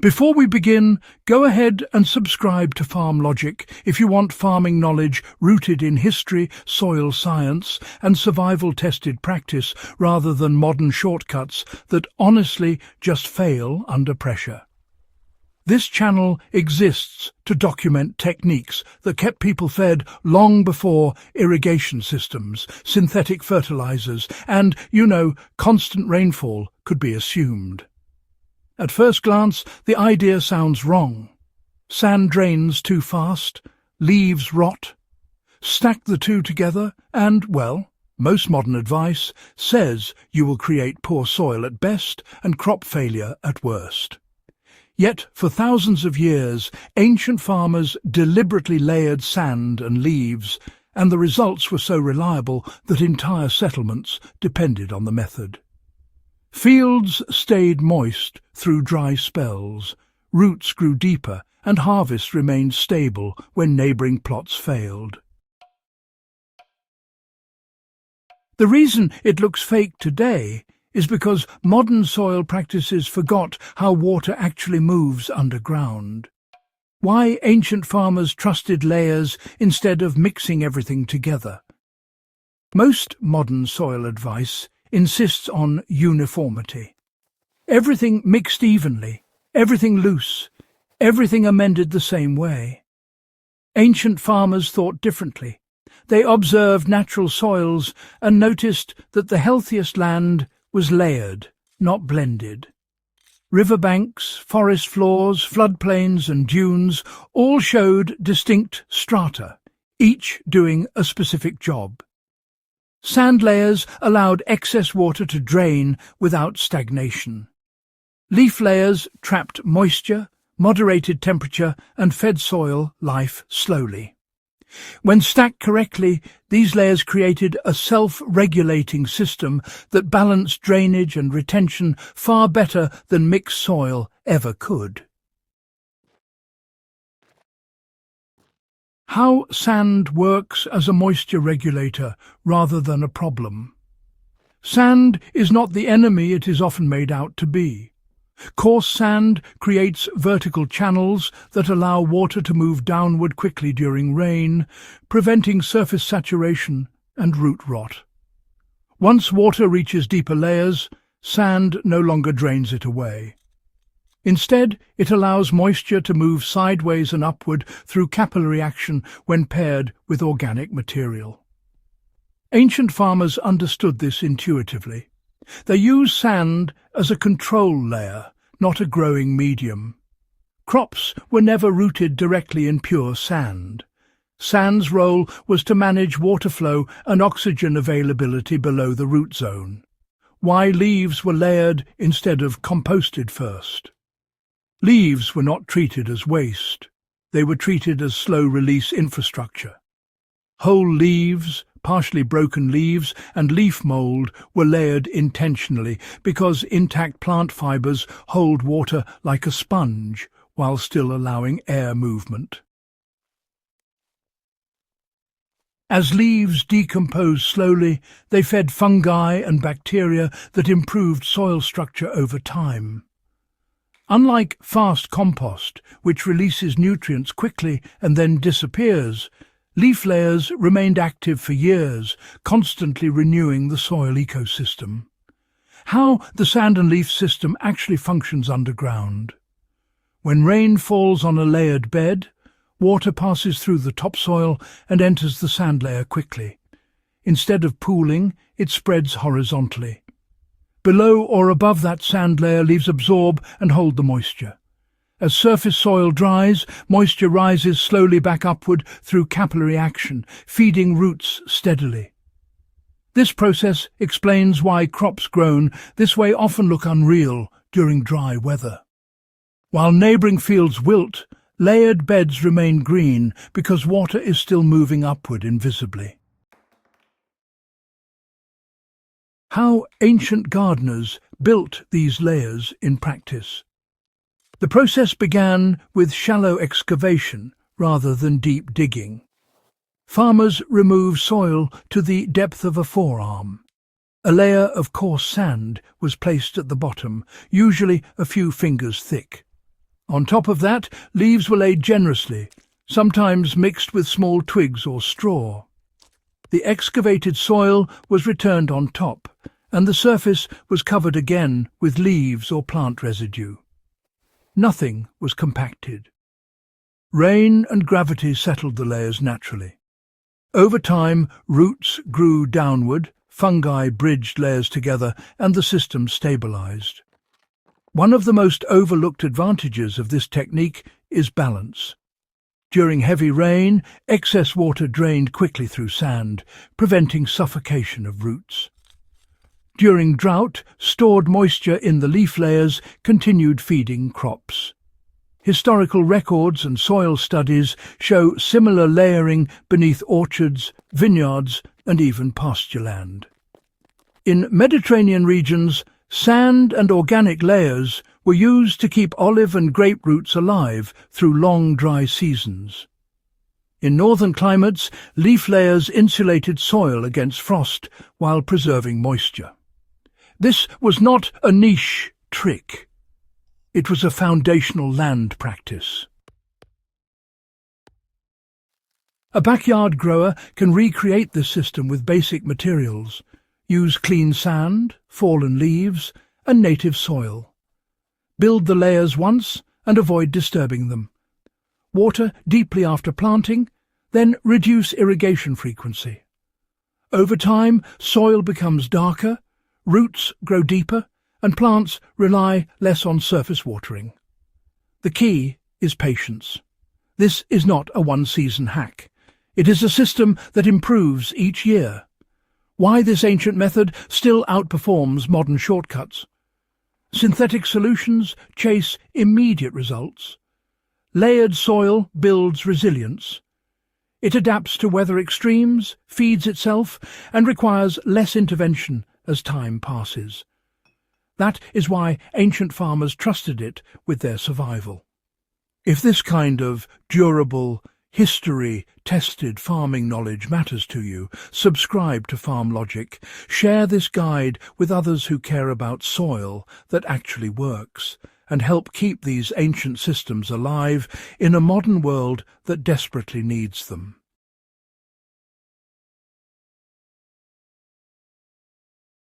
Before we begin, go ahead and subscribe to Farm Logic if you want farming knowledge rooted in history, soil science, and survival-tested practice rather than modern shortcuts that honestly just fail under pressure. This channel exists to document techniques that kept people fed long before irrigation systems, synthetic fertilizers, and, constant rainfall could be assumed. At first glance, the idea sounds wrong. Sand drains too fast, leaves rot. Stack the two together and, most modern advice says you will create poor soil at best and crop failure at worst. Yet, for thousands of years, ancient farmers deliberately layered sand and leaves, and the results were so reliable that entire settlements depended on the method. Fields stayed moist through dry spells, roots grew deeper, and harvests remained stable when neighbouring plots failed. The reason it looks fake today is because modern soil practices forgot how water actually moves underground. Why ancient farmers trusted layers instead of mixing everything together. Most modern soil advice insists on uniformity. Everything mixed evenly, everything loose, everything amended the same way. Ancient farmers thought differently. They observed natural soils and noticed that the healthiest land was layered, not blended. Riverbanks, forest floors, floodplains and dunes all showed distinct strata, each doing a specific job. Sand layers allowed excess water to drain without stagnation. Leaf layers trapped moisture, moderated temperature, and fed soil life slowly. When stacked correctly, these layers created a self-regulating system that balanced drainage and retention far better than mixed soil ever could. How sand works as a moisture regulator rather than a problem. Sand is not the enemy it is often made out to be. Coarse sand creates vertical channels that allow water to move downward quickly during rain, preventing surface saturation and root rot. Once water reaches deeper layers, sand no longer drains it away. Instead, it allows moisture to move sideways and upward through capillary action when paired with organic material. Ancient farmers understood this intuitively. They used sand as a control layer, not a growing medium. Crops were never rooted directly in pure sand. Sand's role was to manage water flow and oxygen availability below the root zone. Why leaves were layered instead of composted first. Leaves were not treated as waste. They were treated as slow-release infrastructure. Whole leaves, partially broken leaves, and leaf mold were layered intentionally because intact plant fibers hold water like a sponge while still allowing air movement. As leaves decomposed slowly, they fed fungi and bacteria that improved soil structure over time. Unlike fast compost, which releases nutrients quickly and then disappears, leaf layers remained active for years, constantly renewing the soil ecosystem. How the sand and leaf system actually functions underground. When rain falls on a layered bed, water passes through the topsoil and enters the sand layer quickly. Instead of pooling, it spreads horizontally. Below or above that sand layer, leaves absorb and hold the moisture. As surface soil dries, moisture rises slowly back upward through capillary action, feeding roots steadily. This process explains why crops grown this way often look unreal during dry weather. While neighbouring fields wilt, layered beds remain green because water is still moving upward invisibly. How ancient gardeners built these layers in practice. The process began with shallow excavation rather than deep digging. Farmers removed soil to the depth of a forearm. A layer of coarse sand was placed at the bottom, usually a few fingers thick. On top of that, leaves were laid generously, sometimes mixed with small twigs or straw. The excavated soil was returned on top, and the surface was covered again with leaves or plant residue. Nothing was compacted. Rain and gravity settled the layers naturally. Over time, roots grew downward, fungi bridged layers together, and the system stabilized. One of the most overlooked advantages of this technique is balance. During heavy rain, excess water drained quickly through sand, preventing suffocation of roots. During drought, stored moisture in the leaf layers continued feeding crops. Historical records and soil studies show similar layering beneath orchards, vineyards, and even pastureland. In Mediterranean regions, sand and organic layers were used to keep olive and grape roots alive through long dry seasons. In northern climates, leaf layers insulated soil against frost while preserving moisture. This was not a niche trick. It was a foundational land practice. A backyard grower can recreate this system with basic materials. Use clean sand, fallen leaves, and native soil. Build the layers once and avoid disturbing them. Water deeply after planting, then reduce irrigation frequency. Over time, soil becomes darker, roots grow deeper, and plants rely less on surface watering. The key is patience. This is not a one-season hack. It is a system that improves each year. Why this ancient method still outperforms modern shortcuts? Synthetic solutions chase immediate results. Layered soil builds resilience. It adapts to weather extremes, feeds itself, and requires less intervention as time passes. That is why ancient farmers trusted it with their survival. If this kind of durable, history-tested farming knowledge matters to you, subscribe to Farm Logic. Share this guide with others who care about soil that actually works, and help keep these ancient systems alive in a modern world that desperately needs them.